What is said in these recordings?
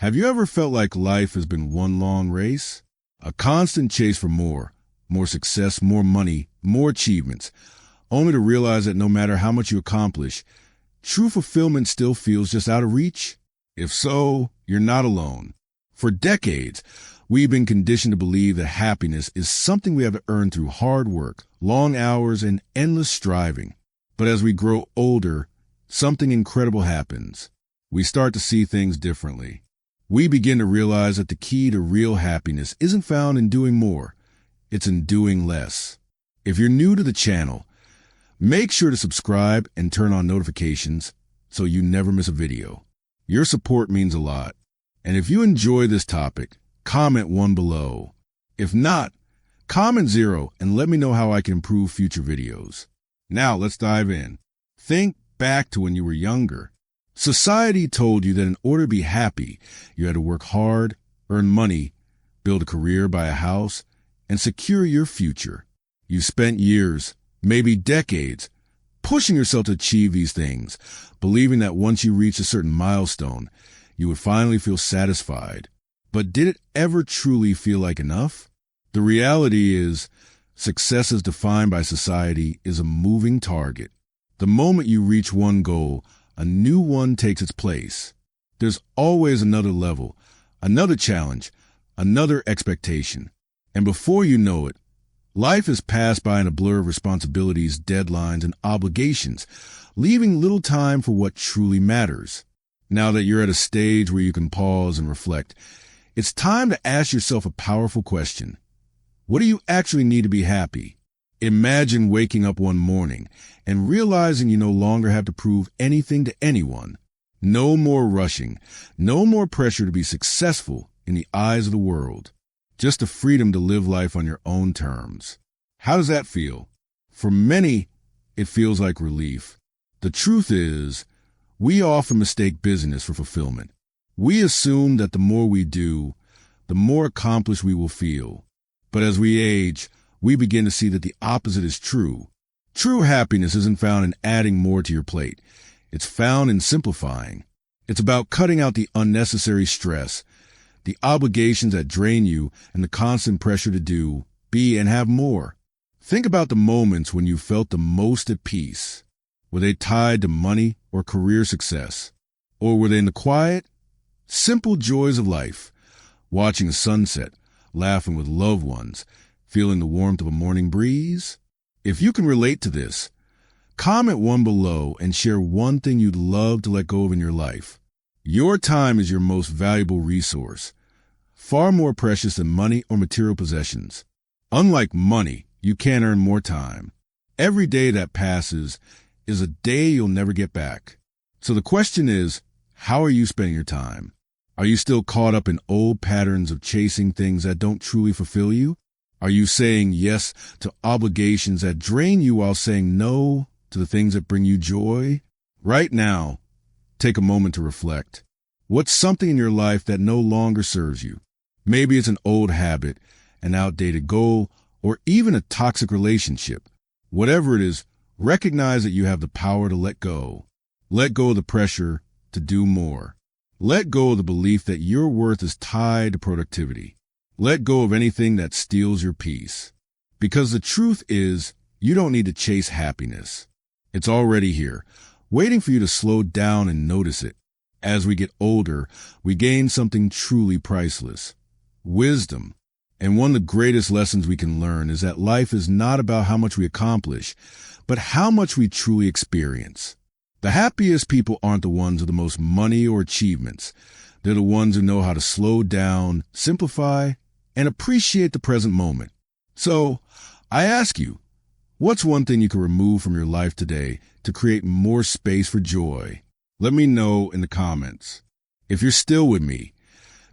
Have you ever felt like life has been one long race? A constant chase for more success, more money, more achievements, only to realize that no matter how much you accomplish, true fulfillment still feels just out of reach? If so, you're not alone. For decades, we've been conditioned to believe that happiness is something we have to earn through hard work, long hours, and endless striving. But as we grow older, something incredible happens. We start to see things differently. We begin to realize that the key to real happiness isn't found in doing more, it's in doing less. If you're new to the channel, make sure to subscribe and turn on notifications so you never miss a video. Your support means a lot. And if you enjoy this topic, comment 1 below. If not, comment 0 and let me know how I can improve future videos. Now let's dive in. Think back to when you were younger. Society told you that in order to be happy, you had to work hard, earn money, build a career, buy a house, and secure your future. You spent years, maybe decades, pushing yourself to achieve these things, believing that once you reached a certain milestone, you would finally feel satisfied. But did it ever truly feel like enough? The reality is, success as defined by society is a moving target. The moment you reach one goal, a new one takes its place. There's always another level, another challenge, another expectation. And before you know it, life has passed by in a blur of responsibilities, deadlines, and obligations, leaving little time for what truly matters. Now that you're at a stage where you can pause and reflect, it's time to ask yourself a powerful question. What do you actually need to be happy? Imagine waking up one morning and realizing you no longer have to prove anything to anyone. No more rushing, no more pressure to be successful in the eyes of the world. Just the freedom to live life on your own terms. How does that feel? For many, it feels like relief. The truth is, we often mistake business for fulfillment. We assume that the more we do, the more accomplished we will feel. But as we age, we begin to see that the opposite is true. True happiness isn't found in adding more to your plate. It's found in simplifying. It's about cutting out the unnecessary stress, the obligations that drain you, and the constant pressure to do, be, and have more. Think about the moments when you felt the most at peace. Were they tied to money or career success? Or were they in the quiet, simple joys of life? Watching a sunset, laughing with loved ones, feeling the warmth of a morning breeze? If you can relate to this, comment 1 below and share one thing you'd love to let go of in your life. Your time is your most valuable resource, far more precious than money or material possessions. Unlike money, you can't earn more time. Every day that passes is a day you'll never get back. So the question is, how are you spending your time? Are you still caught up in old patterns of chasing things that don't truly fulfill you? Are you saying yes to obligations that drain you while saying no to the things that bring you joy? Right now, take a moment to reflect. What's something in your life that no longer serves you? Maybe it's an old habit, an outdated goal, or even a toxic relationship. Whatever it is, recognize that you have the power to let go. Let go of the pressure to do more. Let go of the belief that your worth is tied to productivity. Let go of anything that steals your peace. Because the truth is, you don't need to chase happiness. It's already here, waiting for you to slow down and notice it. As we get older, we gain something truly priceless: wisdom. And one of the greatest lessons we can learn is that life is not about how much we accomplish, but how much we truly experience. The happiest people aren't the ones with the most money or achievements. They're the ones who know how to slow down, simplify, and appreciate the present moment. So, I ask you, what's one thing you can remove from your life today to create more space for joy? Let me know in the comments. If you're still with me,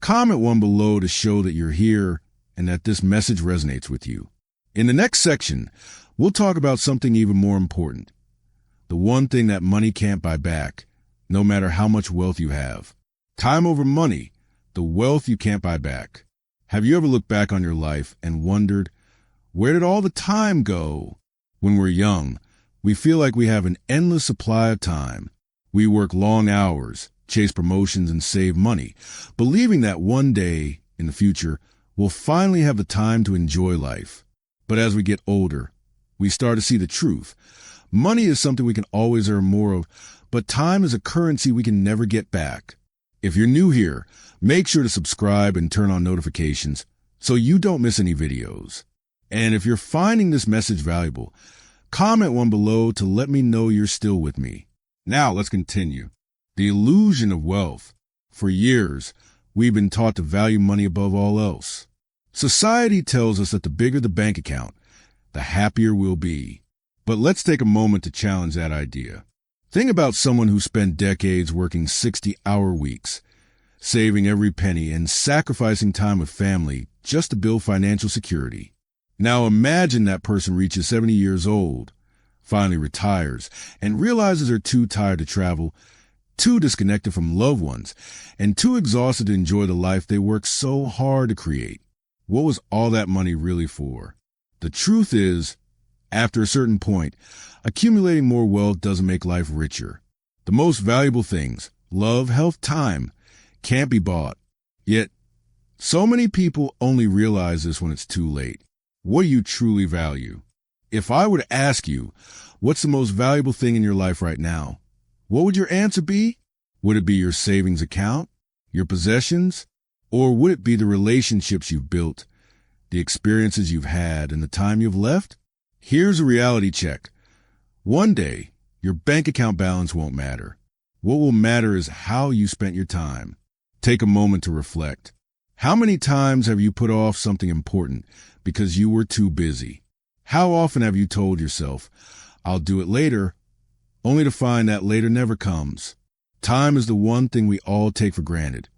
comment 1 below to show that you're here and that this message resonates with you. In the next section, we'll talk about something even more important. The one thing that money can't buy back, no matter how much wealth you have. Time over money, the wealth you can't buy back. Have you ever looked back on your life and wondered, where did all the time go? When we're young, we feel like we have an endless supply of time. We work long hours, chase promotions, and save money, believing that one day in the future we'll finally have the time to enjoy life. But as we get older, we start to see the truth. Money is something we can always earn more of, but time is a currency we can never get back. If you're new here, make sure to subscribe and turn on notifications so you don't miss any videos. And if you're finding this message valuable, comment one below to let me know you're still with me. Now let's continue. The illusion of wealth. For years, we've been taught to value money above all else. Society tells us that the bigger the bank account, the happier we'll be. But let's take a moment to challenge that idea. Think about someone who spent decades working 60-hour weeks, saving every penny and sacrificing time with family just to build financial security. Now imagine that person reaches 70 years old, finally retires, and realizes they're too tired to travel, too disconnected from loved ones, and too exhausted to enjoy the life they worked so hard to create. What was all that money really for? The truth is, after a certain point, accumulating more wealth doesn't make life richer. The most valuable things, love, health, time, can't be bought. Yet, so many people only realize this when it's too late. What do you truly value? If I were to ask you, what's the most valuable thing in your life right now? What would your answer be? Would it be your savings account, your possessions, or would it be the relationships you've built, the experiences you've had, and the time you've left? Here's a reality check. One day, your bank account balance won't matter. What will matter is how you spent your time. Take a moment to reflect. How many times have you put off something important because you were too busy? How often have you told yourself, I'll do it later, only to find that later never comes? Time is the one thing we all take for granted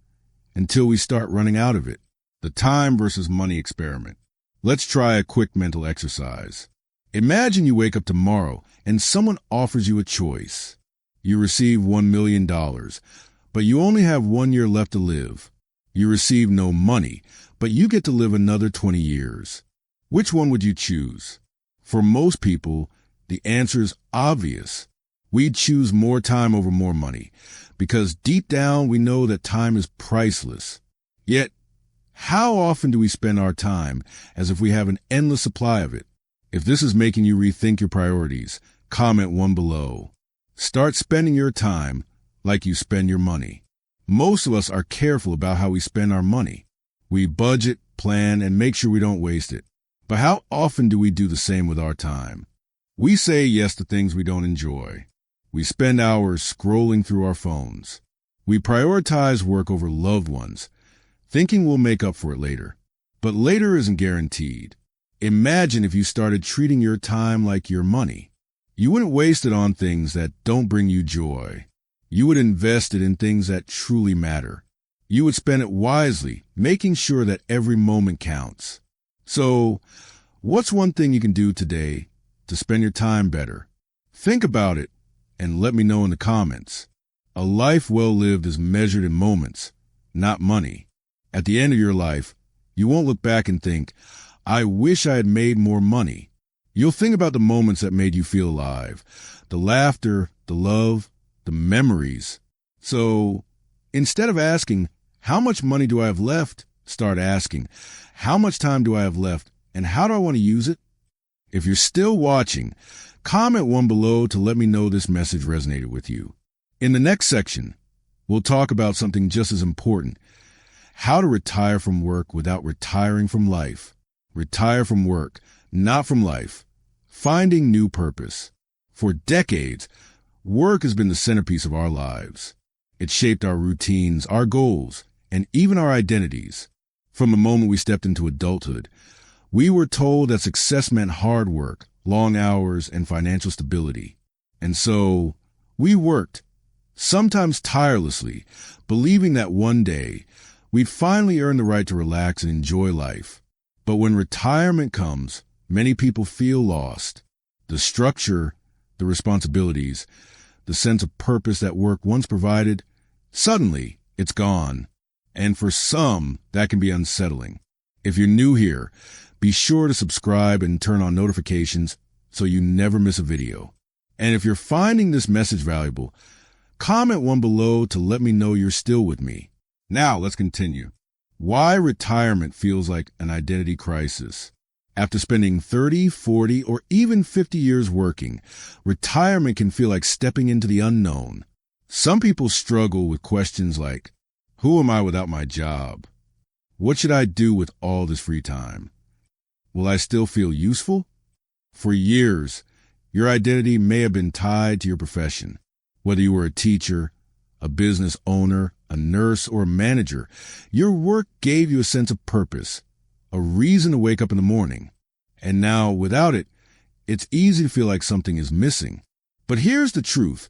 until we start running out of it. The time versus money experiment. Let's try a quick mental exercise. Imagine you wake up tomorrow and someone offers you a choice. You receive $1 million, but you only have 1 year left to live. You receive no money, but you get to live another 20 years. Which one would you choose? For most people, the answer is obvious. We'd choose more time over more money, because deep down we know that time is priceless. Yet, how often do we spend our time as if we have an endless supply of it? If this is making you rethink your priorities, comment one below. Start spending your time like you spend your money. Most of us are careful about how we spend our money. We budget, plan, and make sure we don't waste it. But how often do we do the same with our time? We say yes to things we don't enjoy. We spend hours scrolling through our phones. We prioritize work over loved ones, thinking we'll make up for it later. But later isn't guaranteed. Imagine if you started treating your time like your money. You wouldn't waste it on things that don't bring you joy. You would invest it in things that truly matter. You would spend it wisely, making sure that every moment counts. So, what's one thing you can do today to spend your time better? Think about it and let me know in the comments. A life well lived is measured in moments, not money. At the end of your life, you won't look back and think, I wish I had made more money. You'll think about the moments that made you feel alive, the laughter, the love, the memories. So instead of asking, how much money do I have left? Start asking, how much time do I have left and how do I want to use it? If you're still watching, comment one below to let me know this message resonated with you. In the next section, we'll talk about something just as important, how to retire from work without retiring from life. Retire from work, not from life. Finding new purpose. For decades, work has been the centerpiece of our lives. It shaped our routines, our goals, and even our identities. From the moment we stepped into adulthood, we were told that success meant hard work, long hours, and financial stability. And so, we worked, sometimes tirelessly, believing that one day we'd finally earn the right to relax and enjoy life. But when retirement comes, many people feel lost. The structure, the responsibilities, the sense of purpose that work once provided, suddenly it's gone. And for some, that can be unsettling. If you're new here, be sure to subscribe and turn on notifications so you never miss a video. And if you're finding this message valuable, Comment one below to let me know you're still with me. Now, let's continue. Why retirement feels like an identity crisis. After spending 30, 40, or even 50 years working, retirement can feel like stepping into the unknown. Some people struggle with questions like, who am I without my job? What should I do with all this free time? Will I still feel useful? For years, your identity may have been tied to your profession. Whether you were a teacher, a business owner, a nurse, or a manager, your work gave you a sense of purpose, a reason to wake up in the morning. And now, without it, it's easy to feel like something is missing. But here's the truth.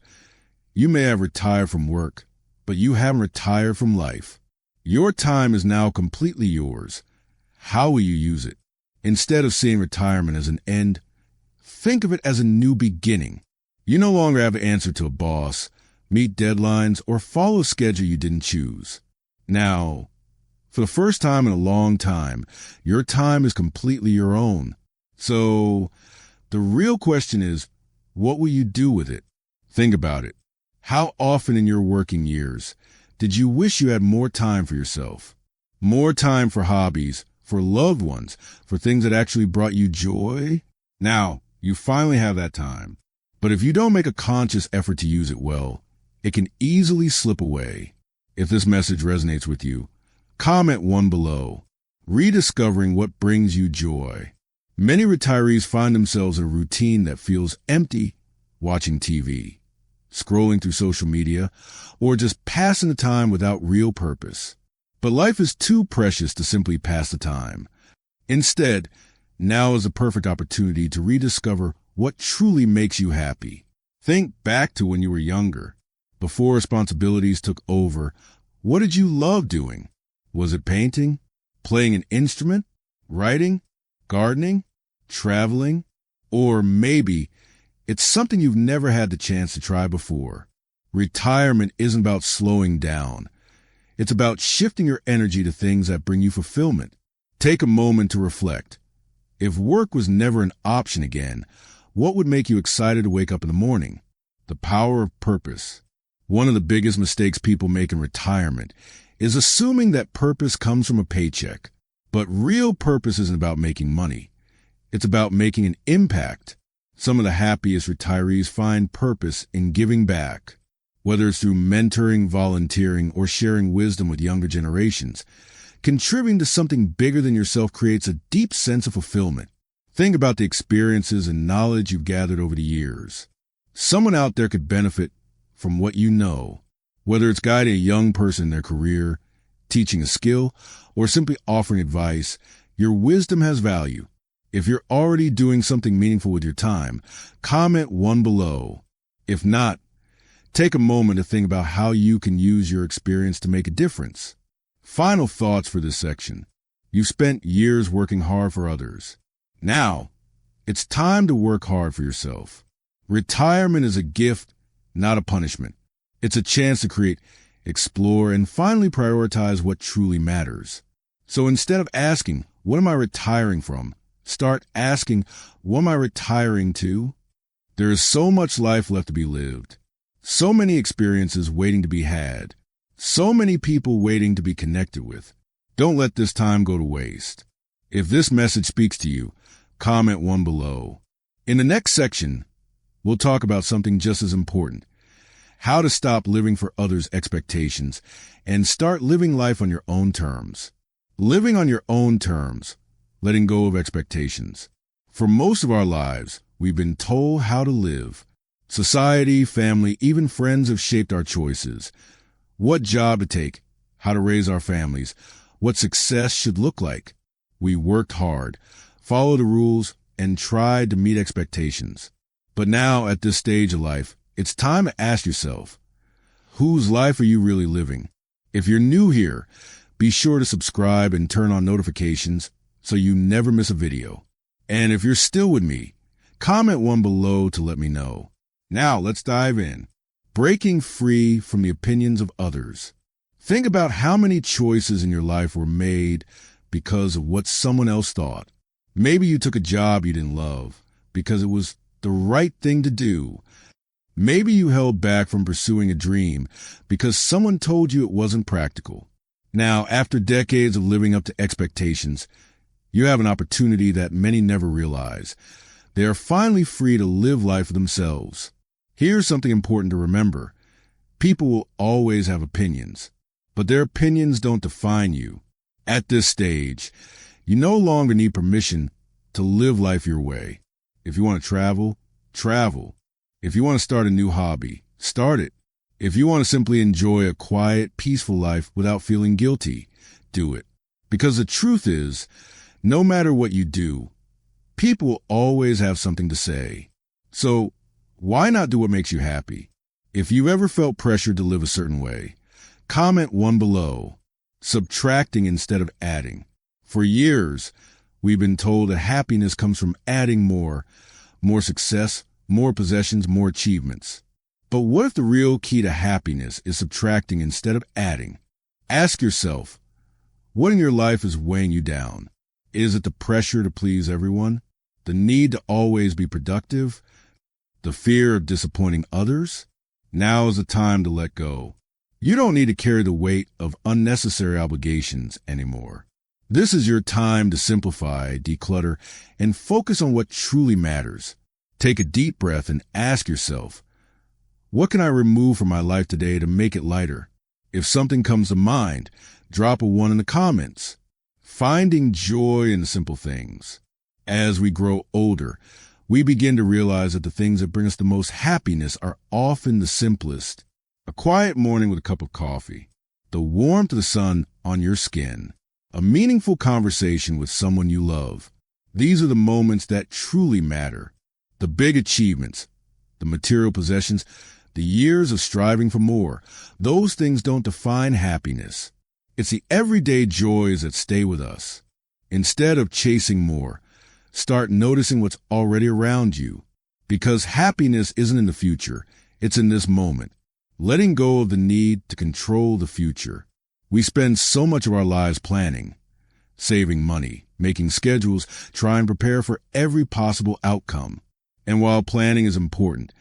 You may have retired from work, but you haven't retired from life. Your time is now completely yours. How will you use it? Instead of seeing retirement as an end, think of it as a new beginning. You no longer have to answer to a boss, meet deadlines, or follow a schedule you didn't choose. Now, for the first time in a long time, your time is completely your own. So, the real question is, what will you do with it? Think about it. How often in your working years did you wish you had more time for yourself? More time for hobbies, for loved ones, for things that actually brought you joy? Now, you finally have that time. But if you don't make a conscious effort to use it well, it can easily slip away. If this message resonates with you, comment one below. Rediscovering what brings you joy. Many retirees find themselves in a routine that feels empty, watching TV, scrolling through social media, or just passing the time without real purpose. But life is too precious to simply pass the time. Instead, now is the perfect opportunity to rediscover what truly makes you happy. Think back to when you were younger. Before responsibilities took over, what did you love doing? Was it painting, playing an instrument, writing, gardening, traveling? Or maybe it's something you've never had the chance to try before. Retirement isn't about slowing down. It's about shifting your energy to things that bring you fulfillment. Take a moment to reflect. If work was never an option again, what would make you excited to wake up in the morning? The power of purpose. One of the biggest mistakes people make in retirement is assuming that purpose comes from a paycheck. But real purpose isn't about making money. It's about making an impact. Some of the happiest retirees find purpose in giving back. Whether it's through mentoring, volunteering, or sharing wisdom with younger generations, contributing to something bigger than yourself creates a deep sense of fulfillment. Think about the experiences and knowledge you've gathered over the years. Someone out there could benefit from what you know, whether it's guiding a young person in their career, teaching a skill, or simply offering advice. Your wisdom has value. If you're already doing something meaningful with your time, comment one below. If not, take a moment to think about how you can use your experience to make a difference. Final thoughts for this section. You've spent years working hard for others. Now, it's time to work hard for yourself. Retirement is a gift, not a punishment. It's a chance to create, explore, and finally prioritize what truly matters. So instead of asking, what am I retiring from? Start asking, what am I retiring to? There is so much life left to be lived. So many experiences waiting to be had. So many people waiting to be connected with. Don't let this time go to waste. If this message speaks to you, comment one below. In the next section, we'll talk about something just as important. How to stop living for others' expectations and start living life on your own terms. Living on your own terms, letting go of expectations. For most of our lives, we've been told how to live. Society, family, even friends have shaped our choices. What job to take, how to raise our families, what success should look like. We worked hard, followed the rules, and tried to meet expectations. But now, at this stage of life, it's time to ask yourself, whose life are you really living? If you're new here, be sure to subscribe and turn on notifications so you never miss a video. And if you're still with me, comment one below to let me know. Now, let's dive in. Breaking free from the opinions of others. Think about how many choices in your life were made because of what someone else thought. Maybe you took a job you didn't love because it was the right thing to do. Maybe you held back from pursuing a dream because someone told you it wasn't practical. Now, after decades of living up to expectations, you have an opportunity that many never realize. They are finally free to live life for themselves. Here's something important to remember. People will always have opinions, but their opinions don't define you. At this stage, you no longer need permission to live life your way. If you want to travel, travel. If you want to start a new hobby, start it. If you want to simply enjoy a quiet, peaceful life without feeling guilty, do it. Because the truth is, no matter what you do, people will always have something to say. So, why not do what makes you happy? If you ever felt pressured to live a certain way, comment one below, subtracting instead of adding. For years, we've been told that happiness comes from adding more success, more possessions, more achievements. But what if the real key to happiness is subtracting instead of adding? Ask yourself, what in your life is weighing you down? Is it the pressure to please everyone? The need to always be productive? The fear of disappointing others? Now is the time to let go. You don't need to carry the weight of unnecessary obligations anymore. This is your time to simplify, declutter, and focus on what truly matters. Take a deep breath and ask yourself, what can I remove from my life today to make it lighter? If something comes to mind, drop a 1 in the comments. Finding joy in simple things. As we grow older, we begin to realize that the things that bring us the most happiness are often the simplest. A quiet morning with a cup of coffee, the warmth of the sun on your skin, a meaningful conversation with someone you love. These are the moments that truly matter. The big achievements, the material possessions, the years of striving for more, those things don't define happiness. It's the everyday joys that stay with us. Instead of chasing more, start noticing what's already around you. Because happiness isn't in the future, it's in this moment. Letting go of the need to control the future. We spend so much of our lives planning, saving money, making schedules, trying to prepare for every possible outcome. And while planning is important,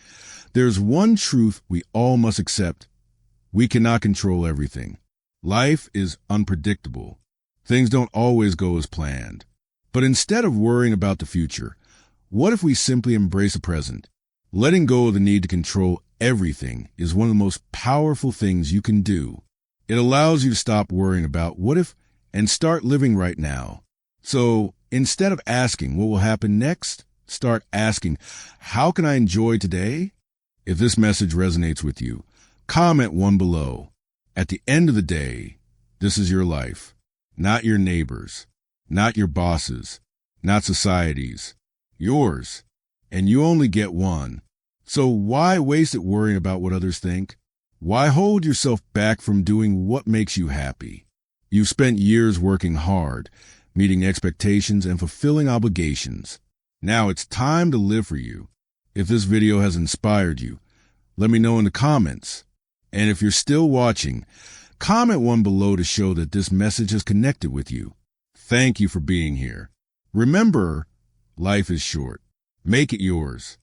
there's one truth we all must accept. We cannot control everything. Life is unpredictable. Things don't always go as planned. But instead of worrying about the future, what if we simply embrace the present? Letting go of the need to control everything is one of the most powerful things you can do. It allows you to stop worrying about what if and start living right now. So instead of asking what will happen next, start asking, how can I enjoy today? If this message resonates with you, comment 1 below. At the end of the day, this is your life, not your neighbor's, not your boss's, not society's, yours. And you only get one. So why waste it worrying about what others think? Why hold yourself back from doing what makes you happy? You've spent years working hard, meeting expectations and fulfilling obligations. Now it's time to live for you. If this video has inspired you, let me know in the comments. And if you're still watching, comment 1 below to show that this message has connected with you. Thank you for being here. Remember, life is short. Make it yours.